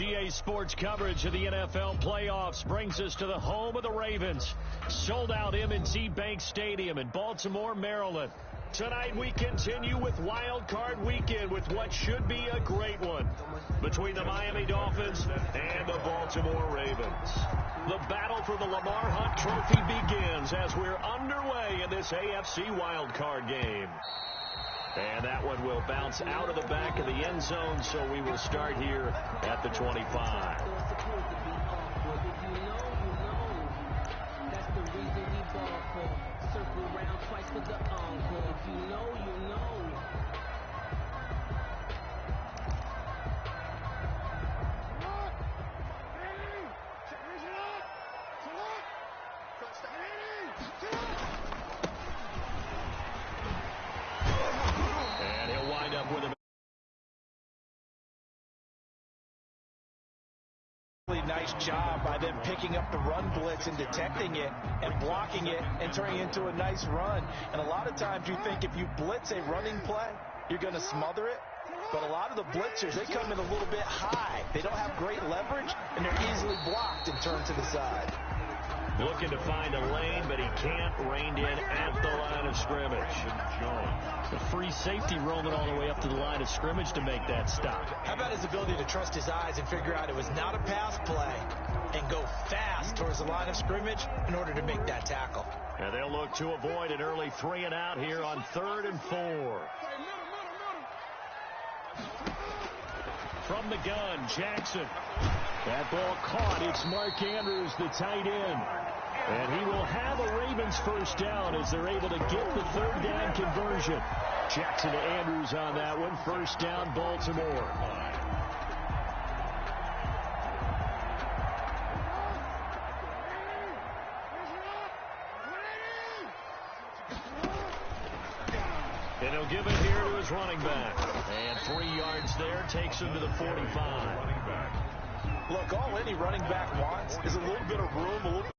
EA Sports coverage of the NFL playoffs brings us to the home of the Ravens. Sold out M&T Bank Stadium in Baltimore, Maryland. Tonight we continue with Wild Card Weekend with what should be a great one between the Miami Dolphins and the Baltimore Ravens. The battle for the Lamar Hunt Trophy begins as we're underway in this AFC Wild Card game. And that one will bounce out of the back of the end zone, so we will start here at the 25. That's the reason we ball for. Circle around twice for the encore. If you know, you know. And he'll wind up with a nice job by them picking up the run blitz and detecting it and blocking it and turning it into a nice run. And a lot of times you think if you blitz a running play, you're going to smother it. But a lot of the blitzers, they come in a little bit high. They don't have great leverage, and they're easily blocked and turned to the side. Looking to find a lane, but he can't. Reined in at the line of scrimmage. The free safety roaming all the way up to the line of scrimmage to make that stop. How about his ability to trust his eyes and figure out it was not a pass play and go fast towards the line of scrimmage in order to make that tackle? And they'll look to avoid an early 3 and out here on 3rd and 4. From the gun, Jackson. That ball caught. It's Mark Andrews, the tight end. And he will have a Ravens first down as they're able to get the 3rd down conversion. Jackson to Andrews on that one. First down, Baltimore. And he'll give it here to his running back. And 3 yards there takes him to the 45. Look, all any running back wants is a little bit of room, a little.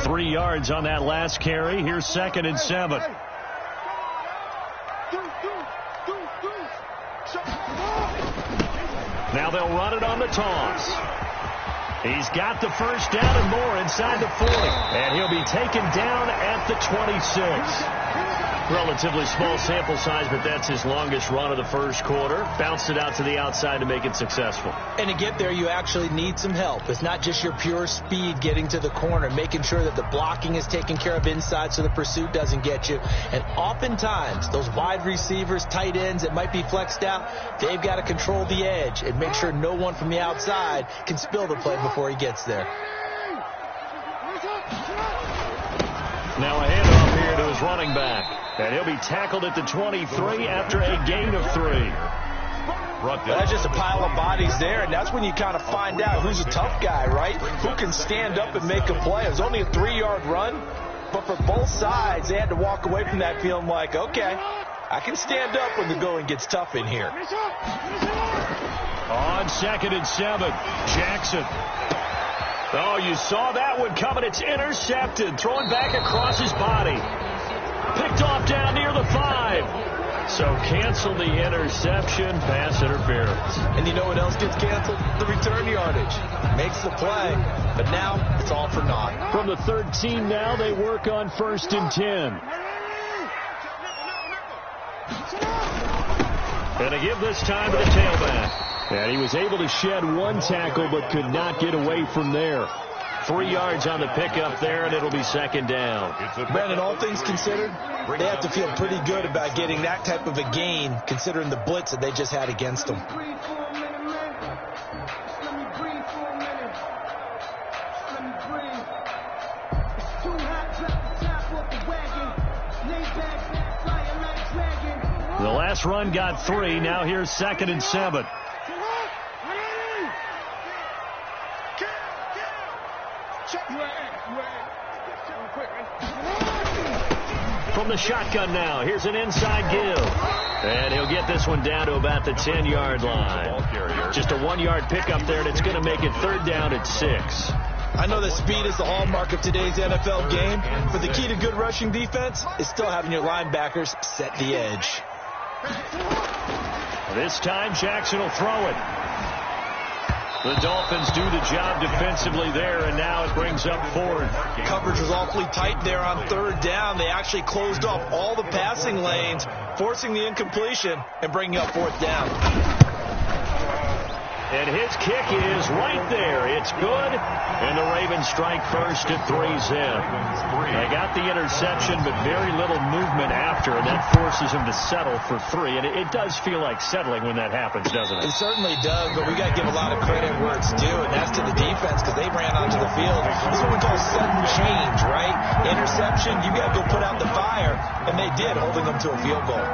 Three yards on that last carry. Here's 2nd and 7. Now they'll run it on the toss. He's got the first down and more inside the 40. And he'll be taken down at the 26. Relatively small sample size, but that's his longest run of the first quarter. Bounced it out to the outside to make it successful. And to get there, you actually need some help. It's not just your pure speed getting to the corner, making sure that the blocking is taken care of inside so the pursuit doesn't get you. And oftentimes, those wide receivers, tight ends that might be flexed out, they've got to control the edge and make sure no one from the outside can spill the play before he gets there. Now a handoff here to his running back. And he'll be tackled at the 23 after a gain of 3. That's just a pile of bodies there, and that's when you kind of find out who's a tough guy, right? Who can stand up and make a play. It was only a 3-yard run, but for both sides, they had to walk away from that feeling like, okay, I can stand up when the going gets tough in here. On 2nd and 7, Jackson. Oh, you saw that one coming. It's intercepted. Throwing back across his body. Picked off down near the 5. So cancel the interception, pass interference. And you know what else gets canceled? The return yardage. Makes the play, but now it's all for naught. From the 13 now, they work on 1st and 10. And a give this time to the tailback. And he was able to shed 1 tackle, but could not get away from there. 3 yards on the pickup there, and it'll be 2nd down. Brandon, all things considered, they have to feel pretty good about getting that type of a gain, considering the blitz that they just had against them. The last run got 3. Now here's 2nd and 7. from the shotgun now. Here's an inside give. And he'll get this one down to about the 10-yard line. Just a 1-yard pickup there, and it's going to make it 3rd down at 6. I know that speed is the hallmark of today's NFL game, but the key to good rushing defense is still having your linebackers set the edge. This time, Jackson will throw it. The Dolphins do the job defensively there, and now it brings up 4th. Coverage was awfully tight there on 3rd down. They actually closed off all the passing lanes, forcing the incompletion and bringing up 4th down. And his kick is right there. It's good. And the Ravens strike first at 3-zip. They got the interception, but very little movement after, and that forces him to settle for 3. And it does feel like settling when that happens, doesn't it? It certainly does, but we got to give a lot of credit where it's due, and that's to the defense because they ran onto the field. This is what we call sudden change, right? Interception, you got to go put out the fire, and they did, holding them to a field goal.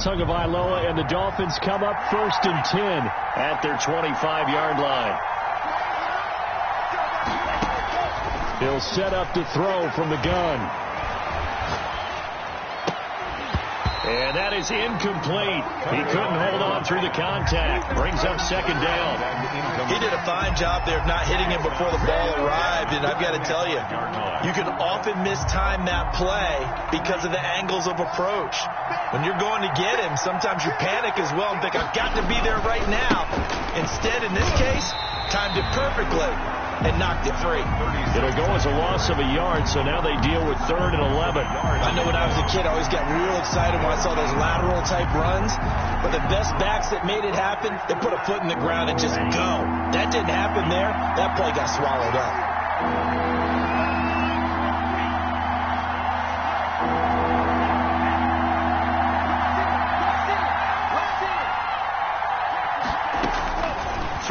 Tagovailoa and the Dolphins come up 1st and 10 at their 25-yard line. He'll set up to throw from the gun. And that is incomplete. He couldn't hold on through the contact. Brings up 2nd down. He did a fine job there of not hitting him before the ball arrived, and I've got to tell you, you can often mistime that play because of the angles of approach. When you're going to get him, sometimes you panic as well and think, I've got to be there right now. Instead, in this case, timed it perfectly and knocked it free. It'll go as a loss of a yard, so now they deal with 3rd and 11. I know when I was a kid, I always got real excited when I saw those lateral-type runs. But the best backs that made it happen, they put a foot in the ground and just go. That didn't happen there. That play got swallowed up.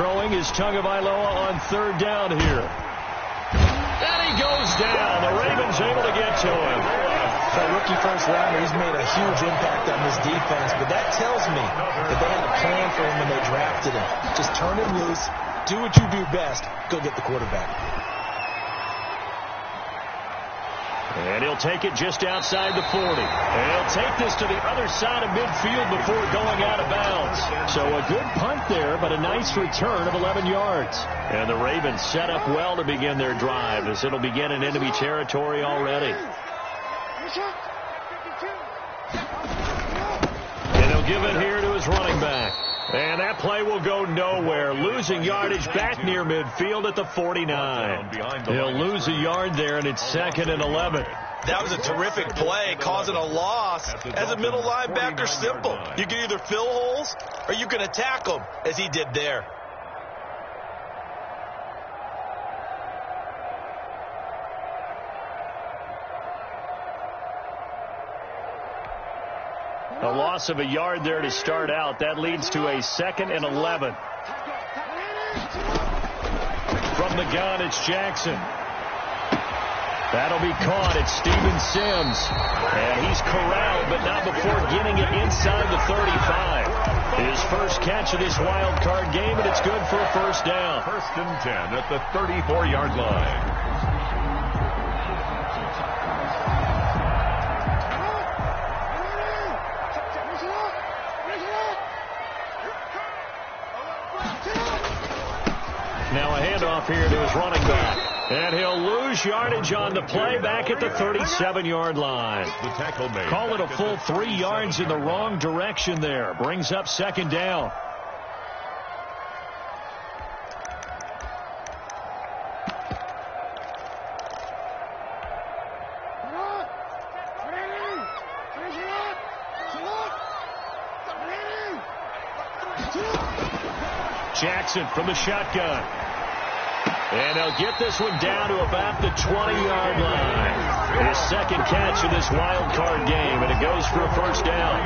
Throwing is Tagovailoa on 3rd down here. And he goes down. The Ravens able to get to him. For a rookie first rounder, he's made a huge impact on this defense, but that tells me that they had a plan for him when they drafted him. Just turn him loose, do what you do best, go get the quarterback. And he'll take it just outside the 40. And he'll take this to the other side of midfield before going out of bounds. So a good punt there, but a nice return of 11 yards. And the Ravens set up well to begin their drive, as it'll begin in enemy territory already. And he'll give it here to his running back. And that play will go nowhere, losing yardage back near midfield at the 49. He'll lose a yard there, and it's 2nd and 11. That was a terrific play, causing a loss. As a middle linebacker, simple. You can either fill holes or you can attack them, as he did there. A loss of a yard there to start out. That leads to a 2nd and 11. From the gun, it's Jackson. That'll be caught. It's Steven Sims. And he's corralled, but not before getting it inside the 35. His first catch of this wild card game, and it's good for a 1st down. 1st and 10 at the 34-yard line. Now a handoff here to his running back. And he'll lose yardage on the play back at the 37-yard line. The tackle made. Call it a full 3 yards in the wrong direction there. Brings up 2nd down. Jackson from the shotgun. And he'll get this one down to about the 20-yard line. His 2nd catch of this wild card game, and it goes for a 1st down.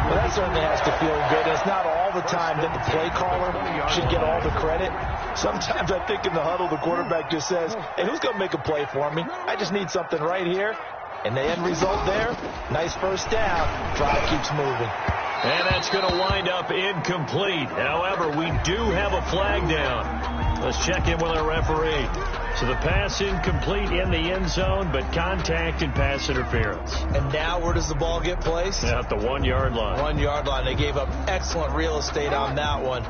Well, that certainly has to feel good. It's not all the time that the play caller should get all the credit. Sometimes I think in the huddle, the quarterback just says, hey, who's going to make a play for me? I just need something right here. And the end result there, nice 1st down. Drive keeps moving. And that's going to wind up incomplete. However, we do have a flag down. Let's check in with our referee. So the pass incomplete in the end zone, but contact and pass interference. And now where does the ball get placed? At the 1 yard line. 1 yard line. They gave up excellent real estate on that one.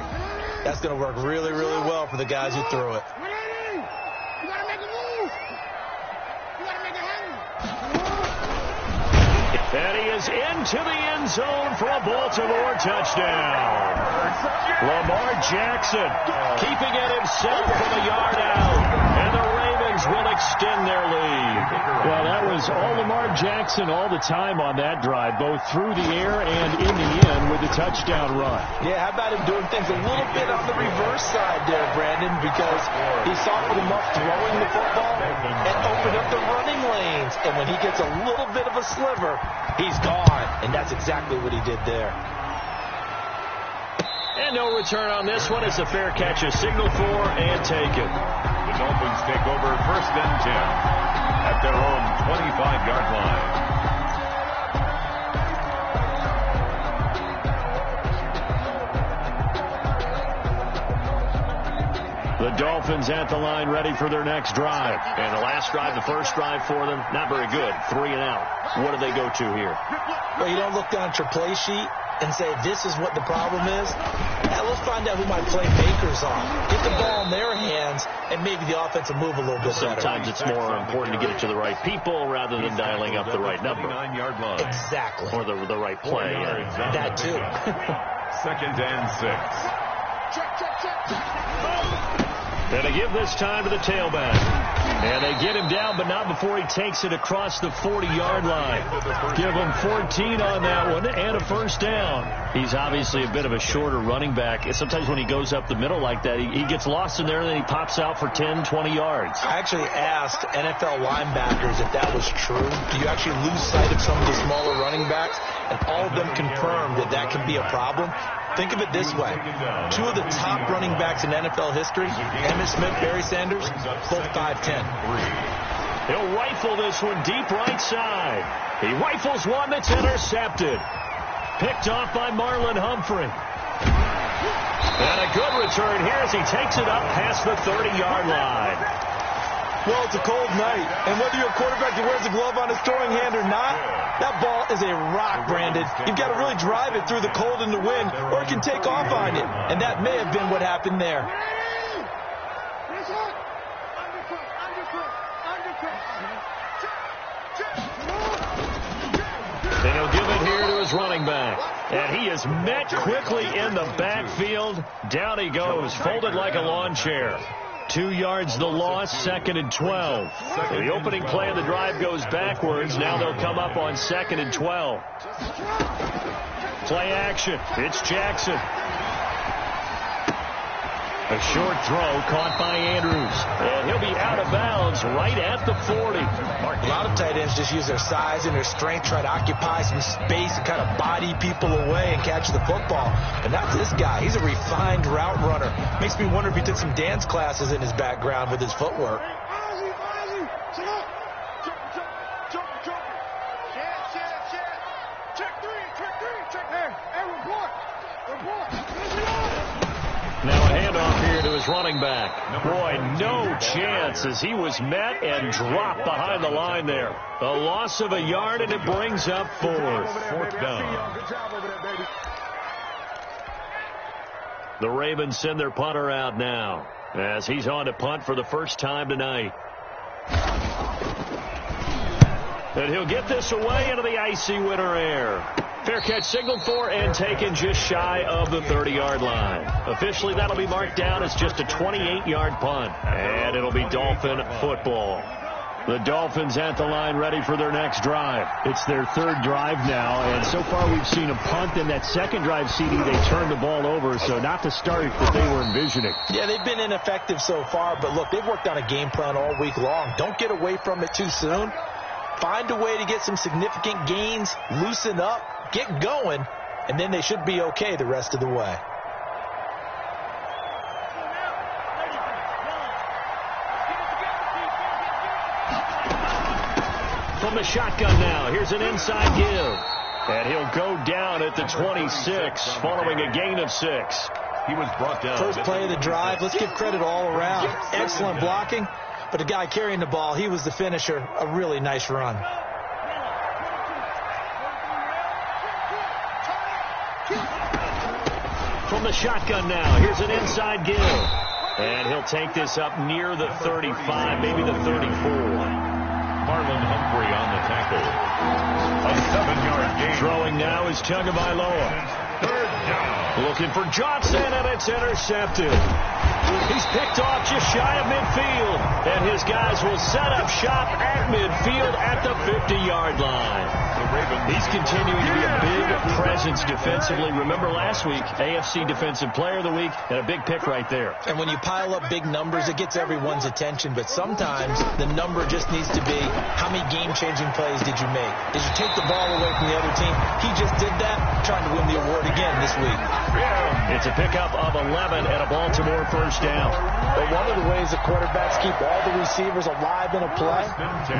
That's going to work really, really well for the guys who threw it. And he is into the end zone for a Baltimore touchdown. Lamar Jackson keeping it himself from a yard out. And the Ravens will extend their lead. Well, that was all Lamar Jackson all the time on that drive, both through the air and in the end with the touchdown run. Yeah, how about him doing things a little bit on the reverse side there, Brandon, because he softened him up throwing the football and opened up the running lanes. And when he gets a little bit of a sliver, he's gone. And that's exactly what he did there. And no return on this one. It's a fair catch, a signal for and taken. The Dolphins take over 1st and 10 at their own 25-yard line. The Dolphins at the line ready for their next drive. And the last drive, the first drive for them, not very good. 3 and out. What do they go to here? Well, you don't look down at your play sheet and say, this is what the problem is. Now, let's find out who my playmakers are. Get the ball in their hands, and maybe the offense will move a little bit better. Sometimes it's more important to get it to the right people rather than dialing up the right number. Exactly. Or the right play. That too. 2nd and 6. And they give this time to the tailback. And they get him down, but not before he takes it across the 40-yard line. Give him 14 on that one and a first down. He's obviously a bit of a shorter running back. Sometimes when he goes up the middle like that, he gets lost in there, and then he pops out for 10, 20 yards. I actually asked NFL linebackers if that was true. Do you actually lose sight of some of the smaller running backs? And all of them confirmed that that can be a problem. Think of it this way. 2 of the top running backs in NFL history, Emmitt Smith, Barry Sanders, both 5'10". He'll rifle this one deep right side. He rifles one that's intercepted. Picked off by Marlon Humphrey. And a good return here as he takes it up past the 30-yard line. Well, it's a cold night, and whether you're a quarterback that wears a glove on his throwing hand or not, that ball is a rock, Brandon. You've got to really drive it through the cold and the wind, or it can take off on you. And that may have been what happened there. And he'll give it here to his running back. And he is met quickly in the backfield. Down he goes, folded like a lawn chair. 2 yards the loss, 2nd and 12. The opening play of the drive goes backwards. Now they'll come up on 2nd and 12. Play action. It's Jackson. A short throw caught by Andrews. And he'll be out of bounds right at the 40. A lot of tight ends just use their size and their strength, try to occupy some space and kind of body people away and catch the football. And that's this guy. He's a refined route runner. Makes me wonder if he took some dance classes in his background with his footwork. Now a handoff here to his running back. Boy, no chance as he was met and dropped behind the line there. A loss of a yard, and it brings up 4th down. The Ravens send their punter out now as he's on to punt for the first time tonight. And he'll get this away into the icy winter air. Fair catch signaled for and taken just shy of the 30-yard line. Officially, that'll be marked down as just a 28-yard punt. And it'll be Dolphin football. The Dolphins at the line ready for their next drive. It's their 3rd drive now, and so far we've seen a punt. In that 2nd drive, CD, they turned the ball over, so not the start that they were envisioning. Yeah, they've been ineffective so far, but look, they've worked on a game plan all week long. Don't get away from it too soon. Find a way to get some significant gains, loosen up, get going, and then they should be okay the rest of the way. From the shotgun now, here's an inside give. And he'll go down at the 26 following a gain of 6. He was brought down. First play of the drive. Let's give credit all around. Excellent blocking. But the guy carrying the ball, he was the finisher. A really nice run. From the shotgun now, here's an inside give. And he'll take this up near the 35, maybe the 34. Marlon Humphrey on the tackle. A 7-yard gain. Throwing now is Tagovailoa. Third down. Looking for Johnson, and it's intercepted. He's picked off just shy of midfield. And his guys will set up shop at midfield at the 50-yard line. He's continuing to be a big presence defensively. Remember last week, AFC Defensive Player of the Week, and a big pick right there. And when you pile up big numbers, it gets everyone's attention. But sometimes the number just needs to be, how many game-changing plays did you make? Did you take the ball away from the other team? He just did that, trying to win the award again this week. It's a pickup of 11 and a Baltimore first down. But one of the ways the quarterbacks keep all the receivers alive in a play,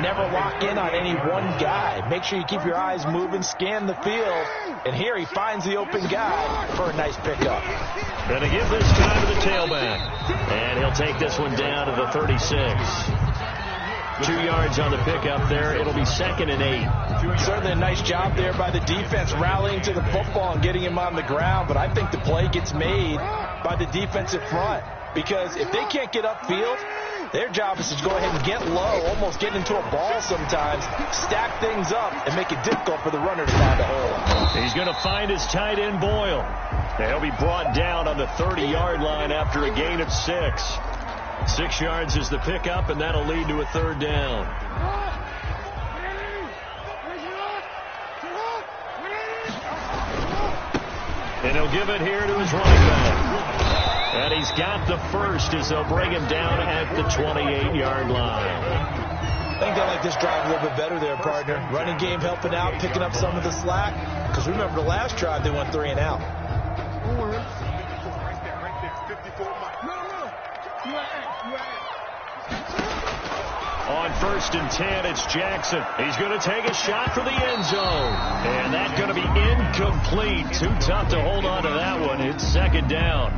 never lock in on any one guy. Make sure you keep your eyes moving, scan the field, and here he finds the open guy for a nice pickup. Gonna give this time to the tailback, and he'll take this one down to the 36. 2 yards on the pickup there. It'll be 2nd and 8. Certainly a nice job there by the defense rallying to the football and getting him on the ground, but I think the play gets made by the defensive front, because if they can't get upfield, their job is to go ahead and get low, almost get into a ball sometimes, stack things up, and make it difficult for the runner to find a hole. He's going to find his tight end, Boyle. And he'll be brought down on the 30-yard line after a gain of 6. 6 yards is the pickup, and that'll lead to a 3rd down. And he'll give it here to his running back. And he's got the first as they'll bring him down at the 28-yard line. I think they like this drive a little bit better there, partner. Running game helping out, picking up some of the slack. Because remember the last drive, they went 3 and out. On 1st and 10, it's Jackson. He's going to take a shot for the end zone. And that's going to be incomplete. Too tough to hold on to that one. It's 2nd down.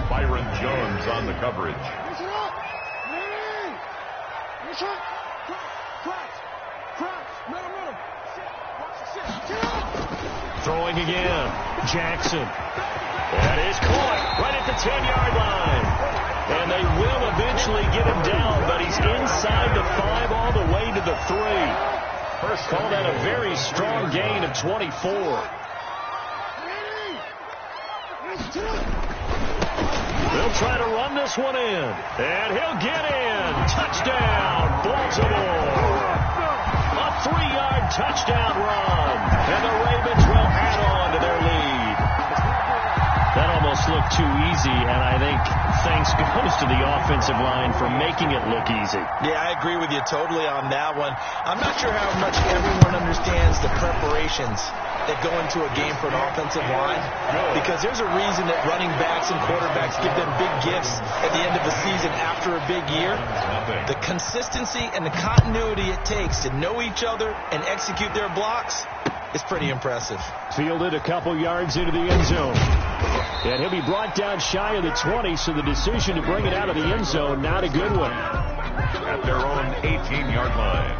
Byron Jones on the coverage. Throwing again. Jackson. That is caught right at the 10-yard line. And they will eventually get him down, but he's inside the 5 all the way to the 3. First call that a very strong gain of 24. They'll try to run this one in. And he'll get in. Touchdown, Baltimore. A 3-yard touchdown run. And the Ravens will add on to their lead. That almost looked too easy, and I think thanks goes to the offensive line for making it look easy. Yeah, I agree with you totally on that one. I'm not sure how much everyone understands the preparations that go into a game for an offensive line, because there's a reason that running backs and quarterbacks give them big gifts at the end of the season after a big year. The consistency and the continuity it takes to know each other and execute their blocks is pretty impressive. Fielded a couple yards into the end zone. And he'll be brought down shy of the 20, so the decision to bring it out of the end zone, not a good one. At their own 18-yard line.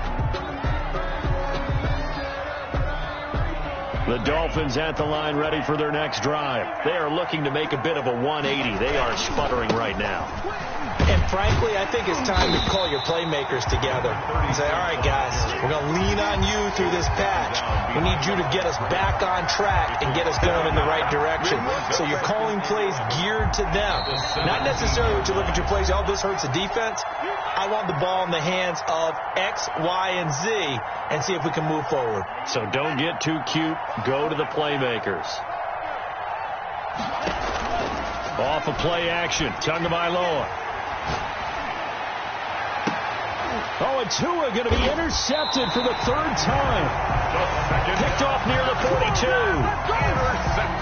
The Dolphins at the line ready for their next drive. They are looking to make a bit of a 180. They are sputtering right now. And frankly, I think it's time to call your playmakers together and say, all right, guys, we're going to lean on you through this patch. We need you to get us back on track and get us going in the right direction. So you're calling plays geared to them. Not necessarily what you look at your plays, oh, this hurts the defense. I want the ball in the hands of X, Y, and Z and see if we can move forward. So don't get too cute. Go to the playmakers. Off of play action. Tagovailoa. Oh, and Tua going to be intercepted for the 3rd time. Picked off near the 42.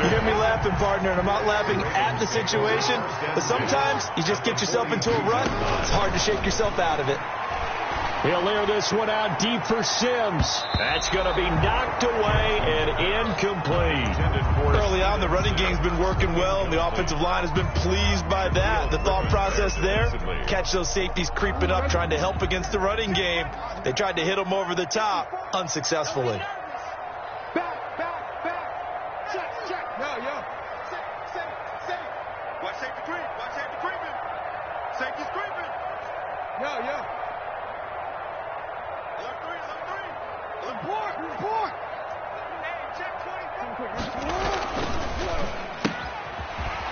You hear me laughing, partner, and I'm not laughing at the situation, but sometimes you just get yourself into a rut. It's hard to shake yourself out of it. He'll air this one out deep for Sims. That's going to be knocked away and incomplete. Early on, the running game's been working well, and the offensive line has been pleased by that. The thought process there, catch those safeties creeping up, trying to help against the running game. They tried to hit them over the top, unsuccessfully. Watch safety creep. Watch safety creeping. Safety's creeping. Yo. Alert 3. Report. Hey, check 20.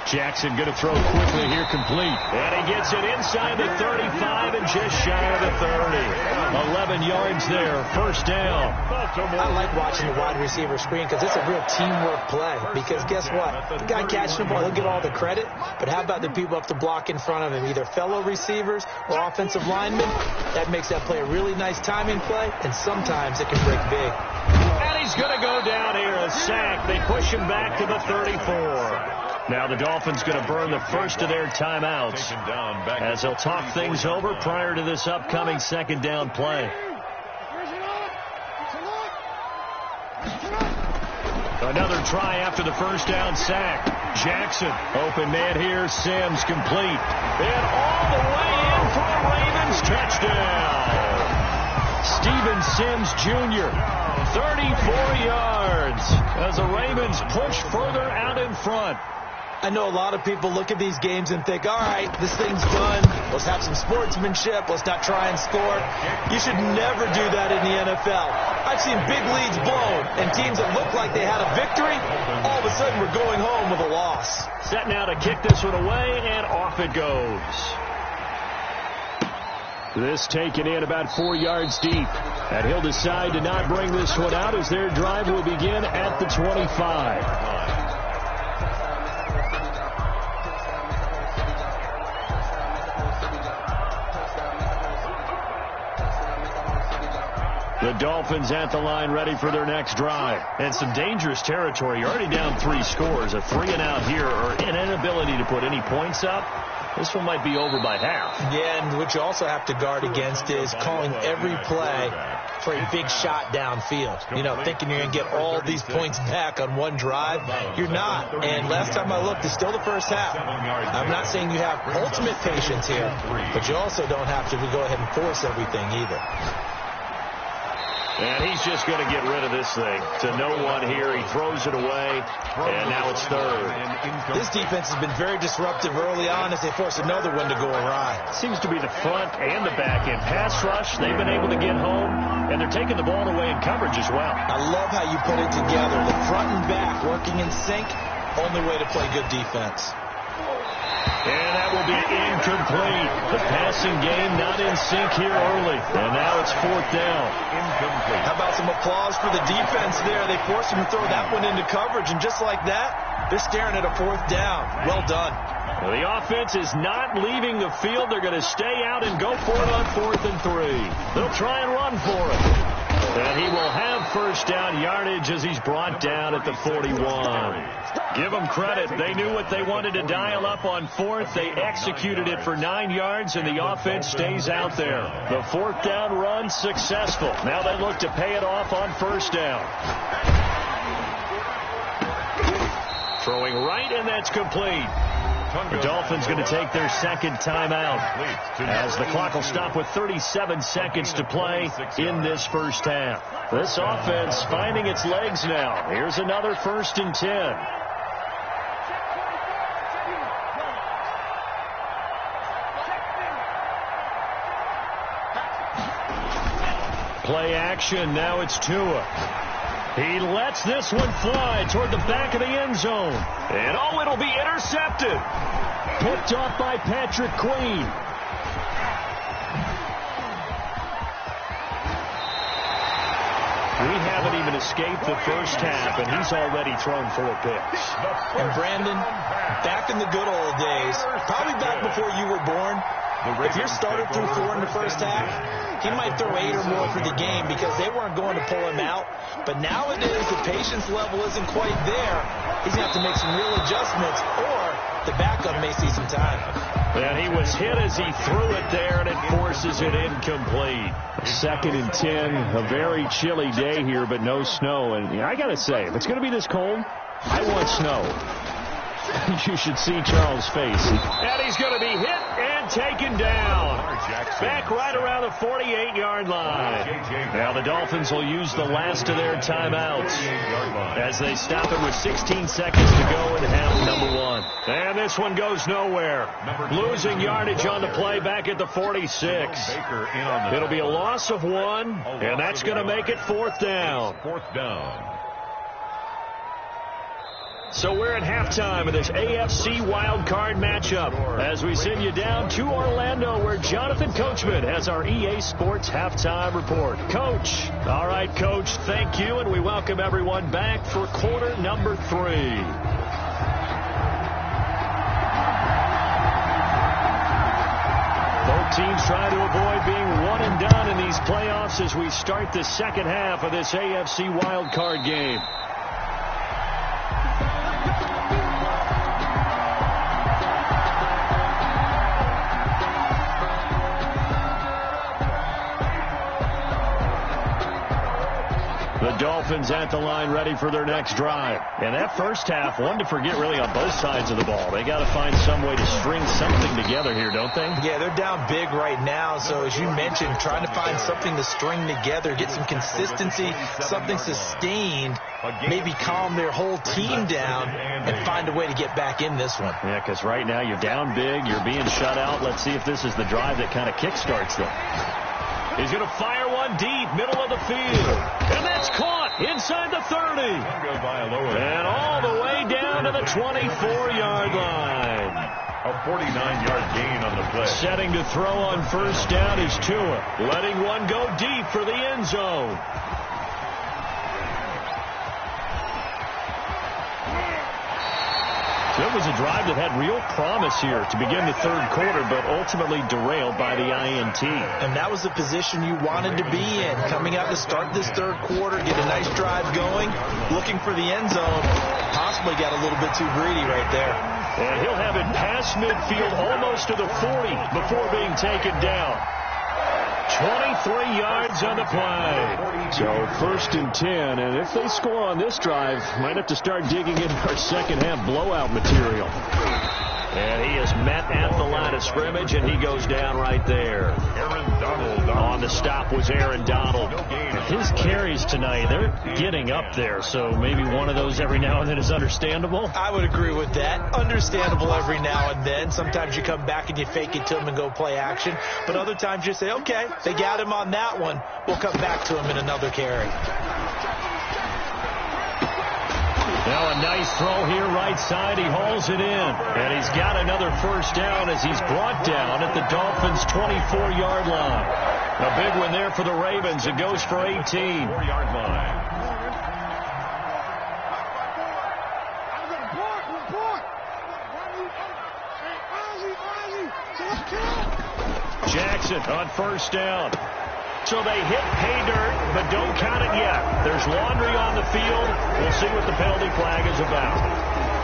Jackson going to throw quickly here, complete. And he gets it inside the 35 and just shy of the 30. 11 yards there, first down. I like watching the wide receiver screen because it's a real teamwork play. Because guess what? The guy catching the ball, he'll get all the credit. But how about the people up the block in front of him, either fellow receivers or offensive linemen? That makes that play a really nice timing play, and sometimes it can break big. And he's going to go down here, a sack. They push him back to the 34. Now the Dolphins going to burn the first of their timeouts as they'll talk things over prior to this upcoming second down play. Another try after the first down sack. Jackson, open man here, Sims complete. And all the way in for a Ravens touchdown. Steven Sims Jr., 34 yards as the Ravens push further out in front. I know a lot of people look at these games and think, all right, this thing's done. Let's have some sportsmanship. Let's not try and score. You should never do that in the NFL. I've seen big leads blown, and teams that look like they had a victory, all of a sudden we're going home with a loss. Set now to kick this one away, and off it goes. This taken in about 4 yards deep. And he'll decide to not bring this one out as their drive will begin at the 25. The Dolphins at the line ready for their next drive. And some dangerous territory. You're already down 3 scores. A 3-and-out here or an inability to put any points up. This one might be over by half. Yeah, and what you also have to guard against is calling every play for a big shot downfield. You know, thinking you're going to get all these points back on one drive. You're not. And last time I looked, it's still the first half. I'm not saying you have ultimate patience here, but you also don't have to go ahead and force everything either. And he's just going to get rid of this thing to no one here. He throws it away, and now it's third. This defense has been very disruptive early on as they force another one to go awry. Seems to be the front and the back end. Pass rush, they've been able to get home, and they're taking the ball away in coverage as well. I love how you put it together. The front and back working in sync, only way to play good defense. And that will be incomplete. The passing game not in sync here early. And now it's fourth down. Incomplete. How about some applause for the defense there? They forced him to throw that one into coverage, and just like that, they're staring at a fourth down. Well done. Well, the offense is not leaving the field. They're going to stay out and go for it on 4th and 3. They'll try and run for it. And he will have first down yardage as he's brought down at the 41. Give them credit. They knew what they wanted to dial up on 4th. They executed it for 9 yards, and the offense stays out there. The 4th down run successful. Now they look to pay it off on first down. Throwing right, and that's complete. The Dolphins going to take their second timeout as the clock will stop with 37 seconds to play in this first half. This offense finding its legs now. Here's another 1st and 10. Play action. Now it's Tua. He lets this one fly toward the back of the end zone. And oh, it'll be intercepted. Picked off by Patrick Queen. We haven't even escaped the first half, and he's already thrown 4 picks. And Brandon, back in the good old days, probably back before you were born, if your starter threw 4 in the first half, he might throw 8 or more for the game because they weren't going to pull him out. But nowadays, the patience level isn't quite there. He's going to have to make some real adjustments, or the backup may see some time. And he was hit as he threw it there, and it forces it incomplete. 2nd and 10, a very chilly day here, but no snow. And I got to say, if it's going to be this cold, I want snow. You should see Charles' face. And he's going to be hit and taken down. Back right around the 48-yard line. Now the Dolphins will use the last of their timeouts as they stop it with 16 seconds to go in half number 1. And this one goes nowhere. Losing yardage on the play back at the 46. It'll be a loss of 1, and that's going to make it 4th down. 4th down. So we're at halftime of this AFC wildcard matchup as we send you down to Orlando where Jonathan Coachman has our EA Sports halftime report. Coach. All right, Coach, thank you, and we welcome everyone back for quarter number 3. Both teams trying to avoid being one and done in these playoffs as we start the second half of this AFC wildcard game. The Dolphins at the line ready for their next drive. And that first half, one to forget really on both sides of the ball. They got to find some way to string something together here, don't they? Yeah, they're down big right now. So as you mentioned, trying to find something to string together, get some consistency, something sustained, maybe calm their whole team down and find a way to get back in this one. Yeah, because right now you're down big, you're being shut out. Let's see if this is the drive that kind of kickstarts them. He's going to fire one deep, middle of the field. And that's caught inside the 30. And all the way down to the 24-yard line. A 49-yard gain on the play. Setting to throw on first down is Tua. Letting one go deep for the end zone. So it was a drive that had real promise here to begin the third quarter, but ultimately derailed by the INT. And that was the position you wanted to be in. Coming out to start this third quarter, get a nice drive going, looking for the end zone. Possibly got a little bit too greedy right there. And he'll have it past midfield almost to the 40 before being taken down. 23 yards on the play. So 1st and 10, and if they score on this drive, might have to start digging into our second half blowout material. And he is met at the line of scrimmage, and he goes down right there. On the stop was Aaron Donald. His carries tonight, they're getting up there, so maybe one of those every now and then is understandable. I would agree with that. Understandable every now and then. Sometimes you come back and you fake it to them and go play action. But other times you say, okay, they got him on that one. We'll come back to him in another carry. Now a nice throw here right side. He hauls it in. And he's got another first down as he's brought down at the Dolphins' 24-yard line. A big one there for the Ravens. It goes for 18. 4-yard line. Jackson on first down. So they hit pay dirt, but don't count it yet. There's laundry on the field. We'll see what the penalty flag is about.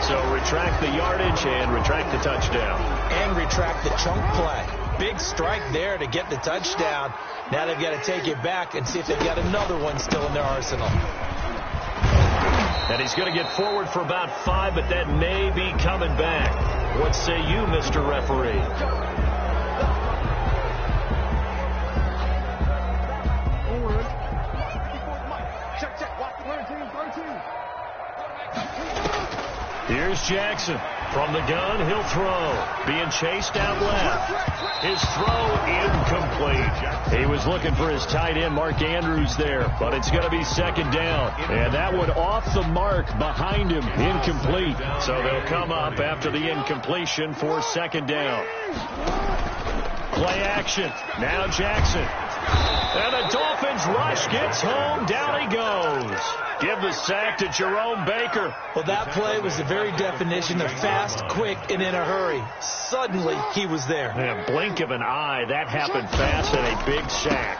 So retract the yardage and retract the touchdown. And retract the chunk play. Big strike there to get the touchdown. Now they've got to take it back and see if they've got another one still in their arsenal. And he's going to get forward for about 5, but that may be coming back. What say you, Mr. Referee? Here's Jackson. From the gun, he'll throw. Being chased out left. His throw incomplete. He was looking for his tight end, Mark Andrews, there. But it's going to be second down. And that one off the mark behind him. Incomplete. So they'll come up after the incompletion for second down. Play action. Now Jackson. And the Dolphins rush gets home. Down he goes. Give the sack to Jerome Baker. Well, that play was the very definition of fast, quick, and in a hurry. Suddenly, he was there. In a blink of an eye, that happened fast and a big sack.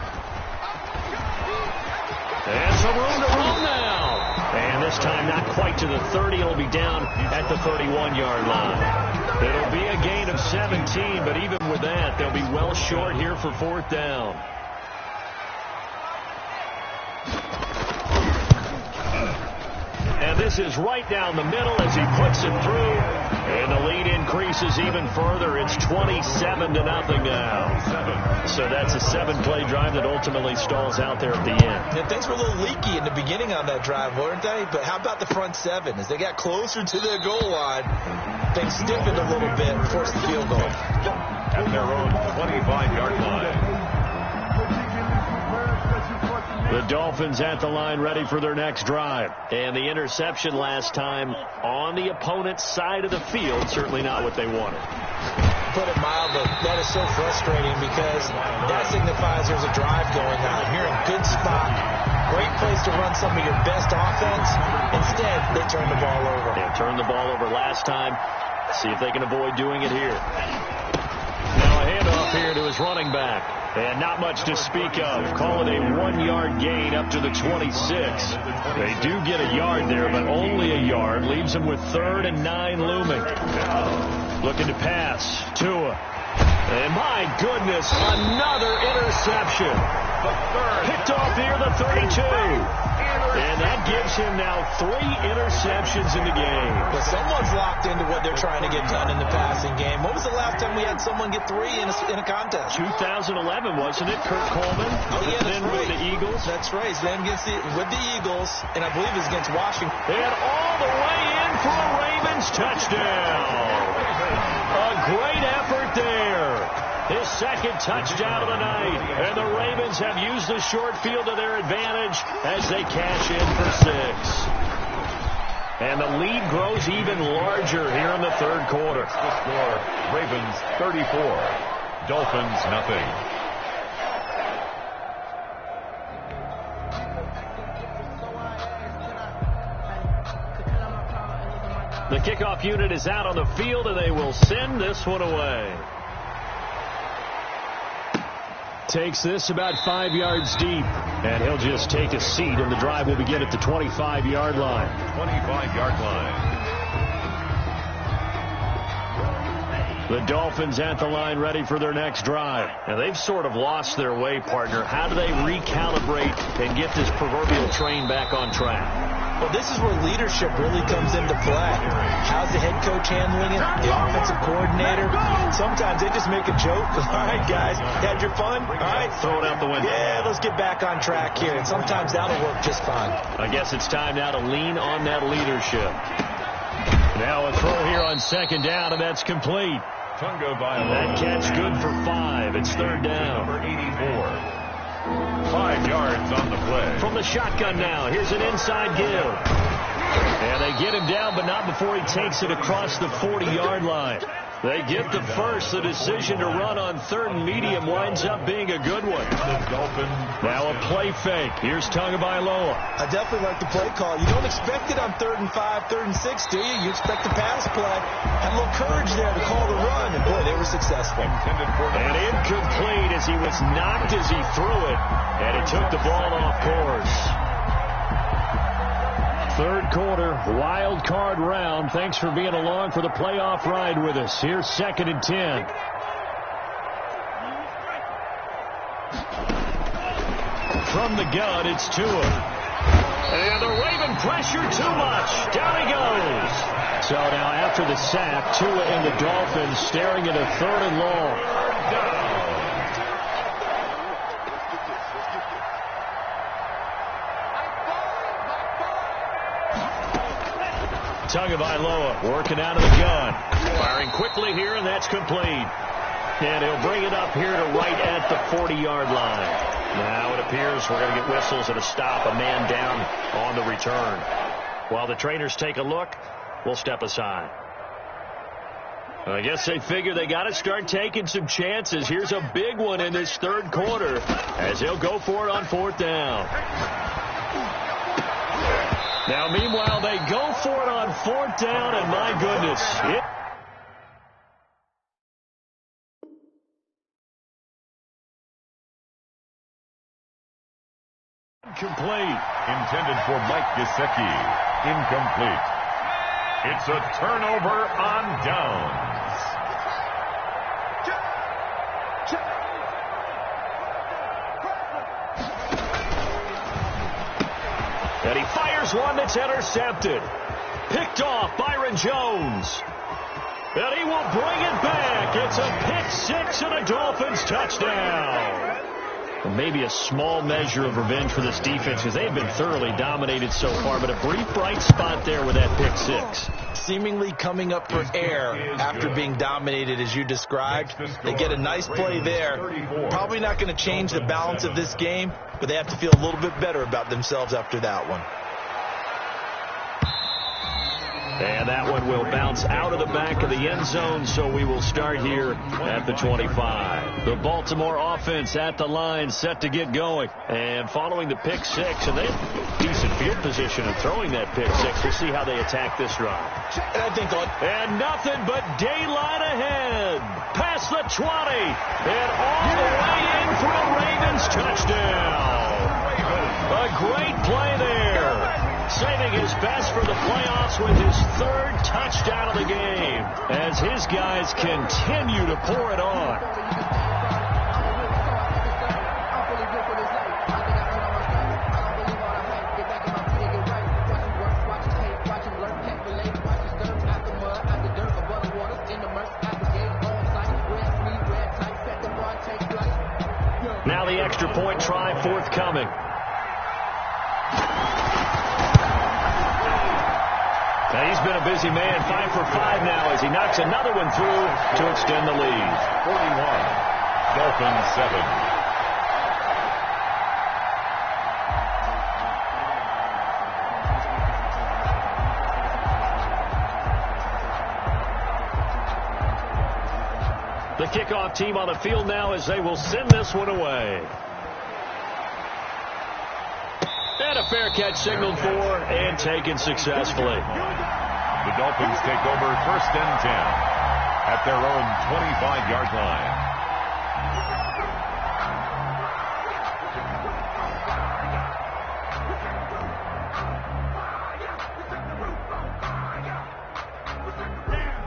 And some room to run now. And this time not quite to the 30. It'll be down at the 31-yard line. It'll be a gain of 17, but even with that, they'll be well short here for 4th down. And this is right down the middle as he puts it through. And the lead increases even further. It's 27-0 now. So that's a 7-play drive that ultimately stalls out there at the end. Yeah, things were a little leaky in the beginning on that drive, weren't they? But how about the front 7? As they got closer to their goal line, things stiffened a little bit and forced the field goal. At their own 25-yard line. The Dolphins at the line ready for their next drive. And the interception last time on the opponent's side of the field, certainly not what they wanted. Put it mildly, that is so frustrating because that signifies there's a drive going on. You're in a good spot, great place to run some of your best offense. Instead, they turn the ball over. They turned the ball over last time. See if they can avoid doing it here. Now a handoff here to his running back. And not much to speak of. Call it a 1-yard gain up to the 26. They do get a yard there, but only a yard. Leaves them with 3rd and 9 looming. Looking to pass. Tua. And my goodness, another interception. Picked off here, the 32. And that gives him now 3 interceptions in the game. But someone's locked into what they're trying to get done in the passing game. What was the last time we had someone get 3 in a contest? 2011, wasn't it? Kurt Coleman. Oh, yeah, that's then right. with the Eagles. That's right. Then with the Eagles, and I believe it's against Washington. And all the way in for a Ravens touchdown. A great effort there. His 2nd touchdown of the night. And the Ravens have used the short field to their advantage as they cash in for 6. And the lead grows even larger here in the 3rd quarter. The score, Ravens 34, Dolphins nothing. The kickoff unit is out on the field, and they will send this one away. Takes this about 5 yards deep, and he'll just take a seat, and the drive will begin at the 25-yard line. 25-yard line. The Dolphins at the line ready for their next drive. Now, they've sort of lost their way, partner. How do they recalibrate and get this proverbial train back on track? Well, this is where leadership really comes into play. How's the head coach handling it? The offensive coordinator? Sometimes they just make a joke. All right, guys, had your fun? All right. Throw it out the window. Yeah, let's get back on track here. And sometimes that'll work just fine. I guess it's time now to lean on that leadership. Now a throw here on 2nd down, and that's complete. That catch good for 5. It's 3rd down. Number 84. 5 yards on the play. From the shotgun now, here's an inside give. And they get him down, but not before he takes it across the 40-yard line. They get the first. The decision to run on 3rd and medium winds up being a good one. Now a play fake. Here's Tagovailoa. I definitely like the play call. You don't expect it on 3rd and 5, 3rd and 6, do you? You expect the pass play. Had a little courage there to call the run, and boy, they were successful. And incomplete as he was knocked as he threw it, and it took the ball off course. 3rd quarter, wild card round. Thanks for being along for the playoff ride with us. Here's 2nd and 10. From the gun, it's Tua. And the Raven pressure too much. Down he goes. So now after the sack, Tua and the Dolphins staring at a 3rd and long. Tagovailoa working out of the gun. Firing quickly here, and that's complete. And he'll bring it up here to right at the 40-yard line. Now it appears we're going to get whistles and a stop, a man down on the return. While the trainers take a look, we'll step aside. I guess they figure they got to start taking some chances. Here's a big one in this 3rd quarter as they'll go for it on 4th down. Now, meanwhile, they go for it on 4th down, and my goodness. Incomplete. Intended for Mike Gesicki. Incomplete. It's a turnover on down. one that's intercepted. Picked off Byron Jones. And he will bring it back. It's a pick six and a Dolphins touchdown. And maybe a small measure of revenge for this defense because they've been thoroughly dominated so far, but a brief bright spot there with that pick six. Seemingly coming up for air after being dominated as you described. They get a nice play there. Probably not going to change the balance of this game, but they have to feel a little bit better about themselves after that one. And that one will bounce out of the back of the end zone, so we will start here at the 25. The Baltimore offense at the line, set to get going. And following the pick six, and they have decent field position in throwing that pick six. We'll see how they attack this drive. And nothing but daylight ahead. Past the 20. And all the way in for a Ravens touchdown. A great play there. Saving his best for the playoffs with his third touchdown of the game as his guys continue to pour it on. Now the extra point try forthcoming. Now he's been a busy man, 5 for 5 now as he knocks another one through to extend the lead. 41, Dolphins 7. The kickoff team on the field now as they will send this one away. And a fair catch signaled for and taken successfully. The Dolphins take over 1st and 10 at their own 25-yard line.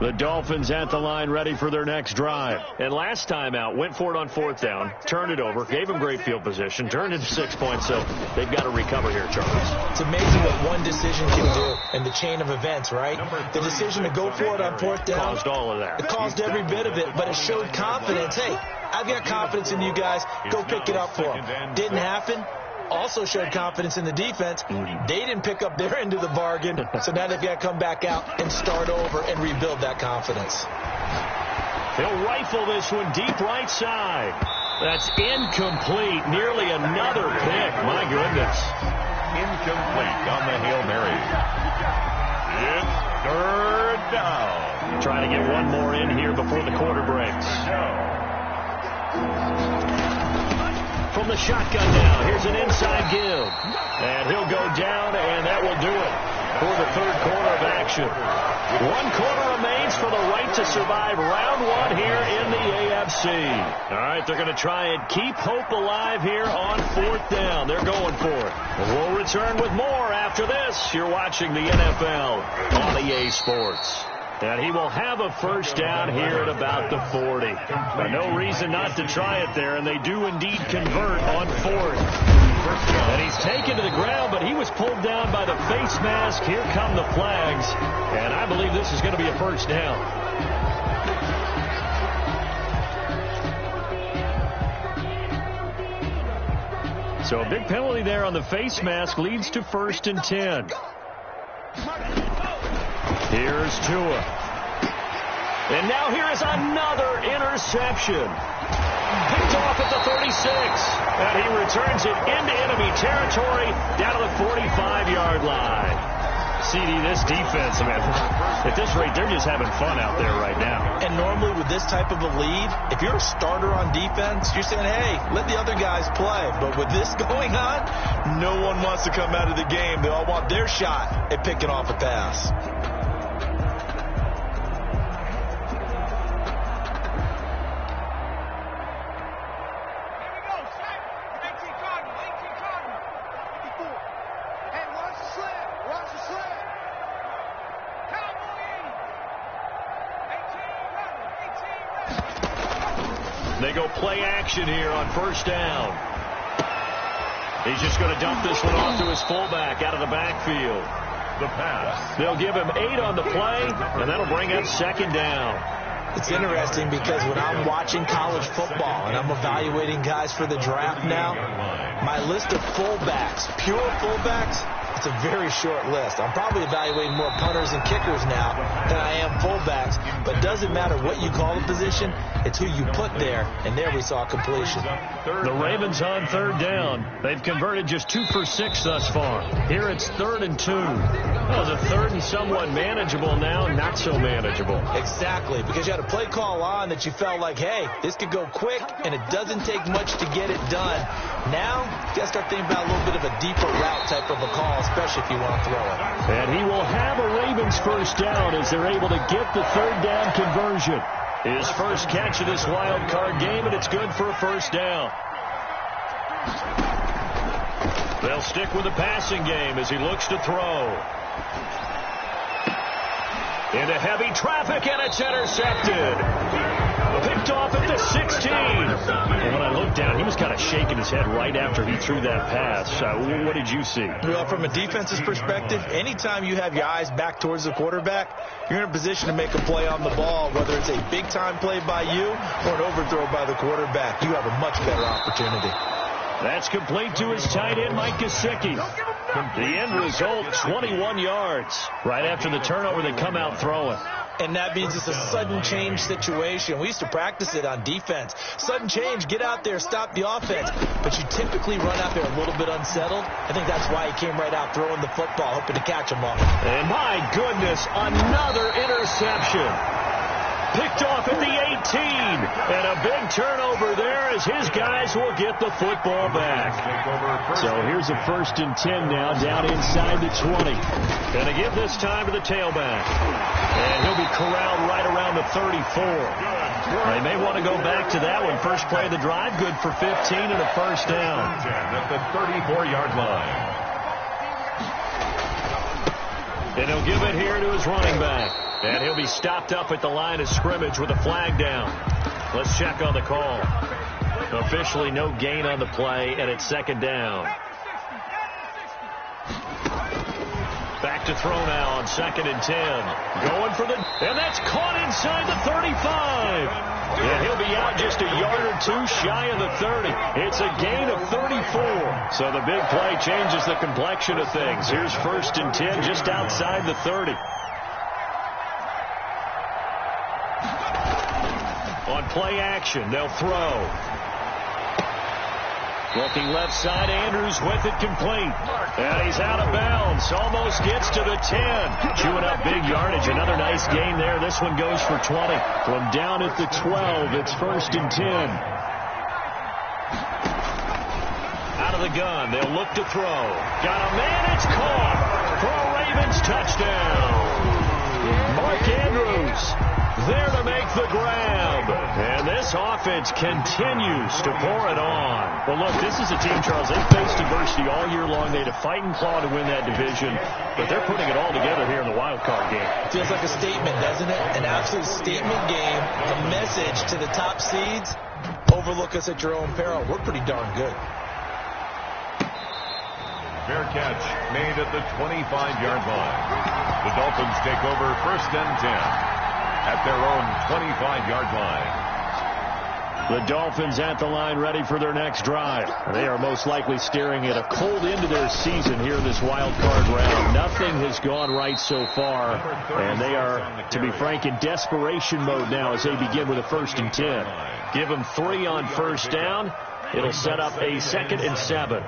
The Dolphins at the line ready for their next drive. And last time out, went for it on 4th down, turned it over, gave them great field position, turned into 6 points, so they've got to recover here, Charles. It's amazing what one decision can do in the chain of events, right? The decision to go for it on 4th down caused all of that. It caused every bit of it, but it showed confidence. Hey, I've got confidence in you guys. Go pick it up for them. Didn't happen. Also showed confidence in the defense. They didn't pick up their end of the bargain, so now they've got to come back out and start over and rebuild that confidence. They'll rifle this one deep right side. That's incomplete. Nearly another pick. My goodness. Incomplete on the Hail Mary. It's 3rd down. Trying to get one more in here before the quarter breaks. From the shotgun now, here's an inside give. And he'll go down, and that will do it for the 3rd quarter of action. 1 quarter remains for the right to survive round 1 here in the AFC. All right, they're going to try and keep hope alive here on 4th down. They're going for it. We'll return with more after this. You're watching the NFL on EA Sports. And he will have a 1st down here at about the 40. No reason not to try it there, and they do indeed convert on 4th. And he's taken to the ground, but he was pulled down by the face mask. Here come the flags, and I believe this is going to be a 1st down. So a big penalty there on the face mask leads to 1st and 10. Here's Tua. And now here is another interception. Picked off at the 36. And he returns it into enemy territory down to the 45-yard line. CD, this defense, man, at this rate, they're just having fun out there right now. And normally with this type of a lead, if you're a starter on defense, you're saying, hey, let the other guys play. But with this going on, no one wants to come out of the game. They all want their shot at picking off a pass. They go play action here on 1st down. He's just going to dump this one off to his fullback out of the backfield. The pass. They'll give him 8 on the play, and that'll bring up second down. It's interesting because when I'm watching college football and I'm evaluating guys for the draft now, my list of fullbacks, pure fullbacks, it's a very short list. I'm probably evaluating more punters and kickers now than I am fullbacks, but it doesn't matter what you call the position, it's who you put there, and there we saw completion. The Ravens on third down. They've converted just 2 for 6 thus far. Here it's 3rd and 2. Oh, the 3rd and somewhat manageable now, not so manageable. Exactly, because you had a play call on that you felt like, hey, this could go quick, and it doesn't take much to get it done. Now, you got to start thinking about a little bit of a deeper route type of a call, especially if you want to throw it. And he will have a Ravens first down as they're able to get the 3rd down conversion. His first catch of this wild card game, and it's good for a first down. They'll stick with the passing game as he looks to throw. Into heavy traffic, and it's intercepted. Picked off at the 16. And when I looked down, he was kind of shaking his head right after he threw that pass. What did you see? Well, from a defense's perspective, anytime you have your eyes back towards the quarterback, you're in a position to make a play on the ball, whether it's a big-time play by you or an overthrow by the quarterback. You have a much better opportunity. That's complete to his tight end, Mike Gesicki. The end result, 21 yards. Right after the turnover, they come out throwing. And that means it's a sudden change situation. We used to practice it on defense. Sudden change, get out there, stop the offense. But you typically run out there a little bit unsettled. I think that's why he came right out throwing the football, hoping to catch him all. And my goodness, another interception. Picked off at the 18. And a big turnover there as his guys will get the football back. So here's a 1st and 10 now down inside the 20. Going to give this time to the tailback. And he'll be corralled right around the 34. They may want to go back to that one. First play of the drive, good for 15 and a first down. At the 34-yard line. And he'll give it here to his running back. And he'll be stopped up at the line of scrimmage with a flag down. Let's check on the call. Officially no gain on the play, and it's 2nd down. Back to throw now on 2nd and 10. Going for the... And that's caught inside the 35. And he'll be out just a yard or 2 shy of the 30. It's a gain of 34. So the big play changes the complexion of things. Here's 1st and 10 just outside the 30. On play action, they'll throw. Looking left side, Andrews with it complete. And he's out of bounds. Almost gets to the 10. Chewing up big yardage. Another nice gain there. This one goes for 20. From down at the 12, it's 1st and 10. Out of the gun, they'll look to throw. Got a man, it's caught. For a Ravens touchdown. Mark Andrews there to make the grab. And this offense continues to pour it on. Well, look, this is a team, Charles, they faced adversity all year long. They had to fight and claw to win that division, but they're putting it all together here in the wild card game. Feels like a statement, doesn't it? An absolute statement game, a message to the top seeds. Overlook us at your own peril. We're pretty darn good. Fair catch made at the 25-yard line. The Dolphins take over 1st and 10. At their own 25-yard line. The Dolphins at the line ready for their next drive. They are most likely staring at a cold end to their season here in this wild card round. Nothing has gone right so far, and they are, to be frank, in desperation mode now as they begin with a 1st and 10. Give them 3 on 1st down. It'll set up a 2nd and 7.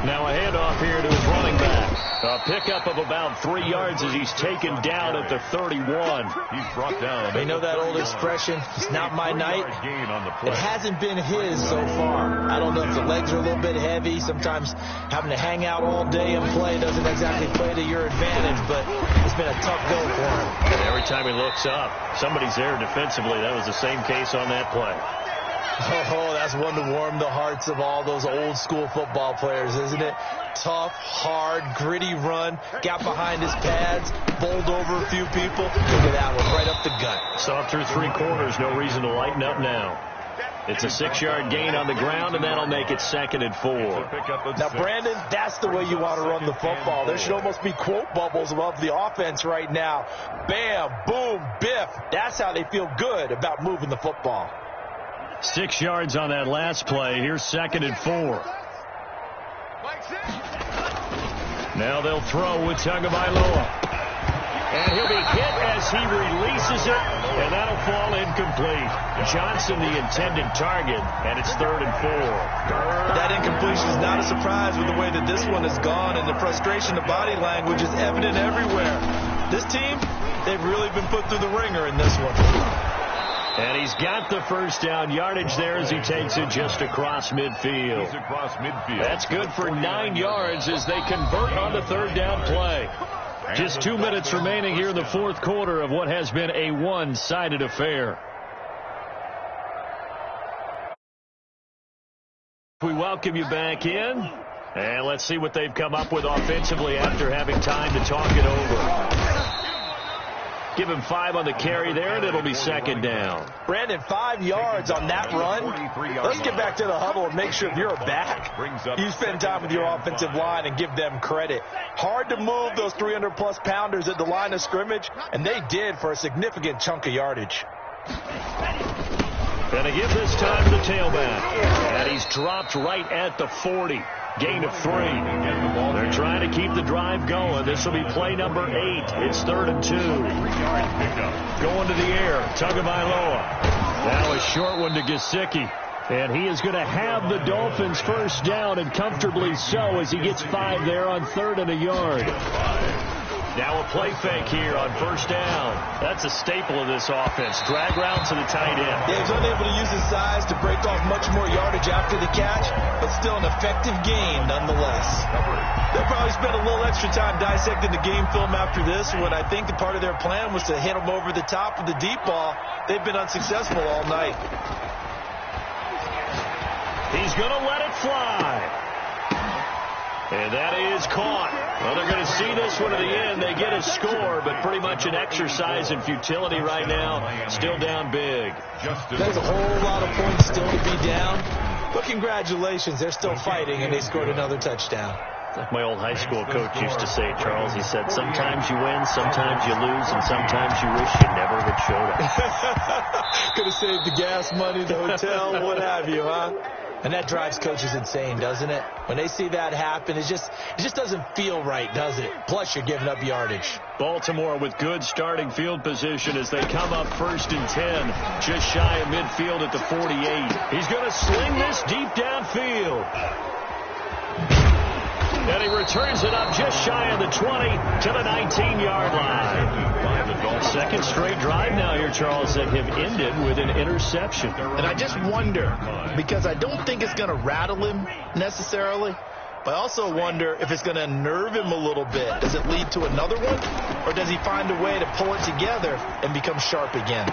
Now a handoff here to his running back. A pickup of about 3 yards as he's taken down at the 31. He's brought down. They know that old expression, it's not my night. It hasn't been his so far. I don't know if the legs are a little bit heavy. Sometimes having to hang out all day and play doesn't exactly play to your advantage, but it's been a tough go for him. And every time he looks up, somebody's there defensively. That was the same case on that play. Oh, that's one to warm the hearts of all those old school football players, isn't it? Tough, hard, gritty run, got behind his pads, bowled over a few people. Look at that one, right up the gut. Saw through 3 quarters, no reason to lighten up now. It's a 6-yard gain on the ground, and that'll make it 2nd and 4. Now, Brandon, that's the way you want to run the football. There should almost be quote bubbles above the offense right now. Bam, boom, biff. That's how they feel good about moving the football. 6 yards on that last play. Here's 2nd and 4. Now they'll throw with Tagovailoa. And he'll be hit as he releases it, and that'll fall incomplete. Johnson, the intended target, and it's 3rd and 4. That incompletion is not a surprise with the way that this one has gone, and the frustration of body language is evident everywhere. This team, they've really been put through the ringer in this one. And he's got the first down yardage there as he takes it just across midfield. That's good for 9 yards as they convert on the 3rd down play. Just 2 minutes remaining here in the 4th quarter of what has been a one-sided affair. We welcome you back in, and let's see what they've come up with offensively after having time to talk it over. Give him 5 on the carry there, and it'll be 2nd down. Brandon, 5 yards on that run. Let's get back to the huddle and make sure if you're a back, you spend time with your offensive line and give them credit. Hard to move those 300-plus pounders at the line of scrimmage, and they did for a significant chunk of yardage. Gonna give this time to the tailback. And he's dropped right at the 40. Gain of 3. They're trying to keep the drive going. This will be play number 8. It's 3rd and 2. Going to the air. Tagovailoa. Now a short one to Gesicki. And he is going to have the Dolphins first down, and comfortably so, as he gets 5 there on 3rd and a yard. Now a play fake here on 1st down. That's a staple of this offense. Drag route to the tight end. Yeah, he's unable to use his size to break off much more yardage after the catch, but still an effective gain nonetheless. They'll probably spend a little extra time dissecting the game film after this, when I think the part of their plan was to hit him over the top of the deep ball. They've been unsuccessful all night. He's going to let it fly. And that is caught. Well, they're going to see this one to the end. They get a score, but pretty much an exercise in futility right now. Still down big. There's a whole lot of points still to be down. But congratulations, they're still fighting, and they scored another touchdown. Like my old high school coach used to say, Charles, he said, sometimes you win, sometimes you lose, and sometimes you wish you never had showed up. Could have saved the gas money, the hotel, what have you, huh? And that drives coaches insane, doesn't it? When they see that happen, it just doesn't feel right, does it? Plus, you're giving up yardage. Baltimore with good starting field position as they come up 1st and 10, just shy of midfield at the 48. He's going to sling this deep downfield. And he returns it up just shy of the 20 to the 19-yard line. 2nd straight drive now here, Charles, that have ended with an interception. And I just wonder, because I don't think it's going to rattle him necessarily, but I also wonder if it's going to unnerve him a little bit. Does it lead to another one, or does he find a way to pull it together and become sharp again?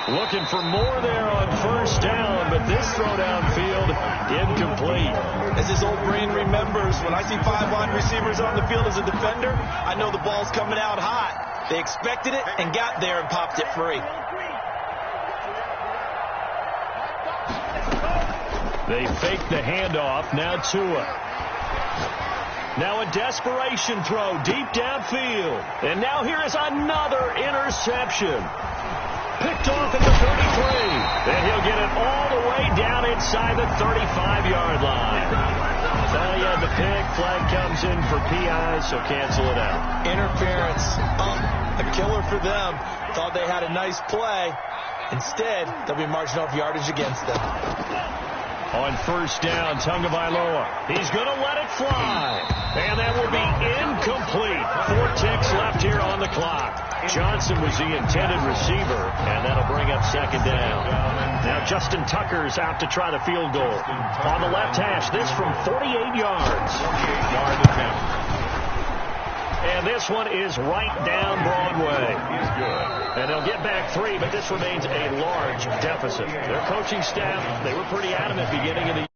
Looking for more there on 1st down, but this throw downfield incomplete. As his old brain remembers, when I see 5 wide receivers on the field as a defender, I know the ball's coming out hot. They expected it and got there and popped it free. They fake the handoff. Now Tua. Now a desperation throw deep downfield. And now here is another interception. Picked off at the 33. And he'll get it all the way down inside the 35-yard line. Well, he had the pick. Flag comes in for PI, so cancel it out. Interference. A killer for them. Thought they had a nice play. Instead, they'll be marching off yardage against them. On 1st down, Tagovailoa. He's going to let it fly. And that will be incomplete. 4 ticks left here on the clock. Johnson was the intended receiver, and that'll bring up 2nd down. Now Justin Tucker's out to try the field goal. On the left hash, this from 48 yards. And And this one is right down Broadway. He's good. And they'll get back 3, but this remains a large deficit. Their coaching staff, they were pretty adamant beginning of the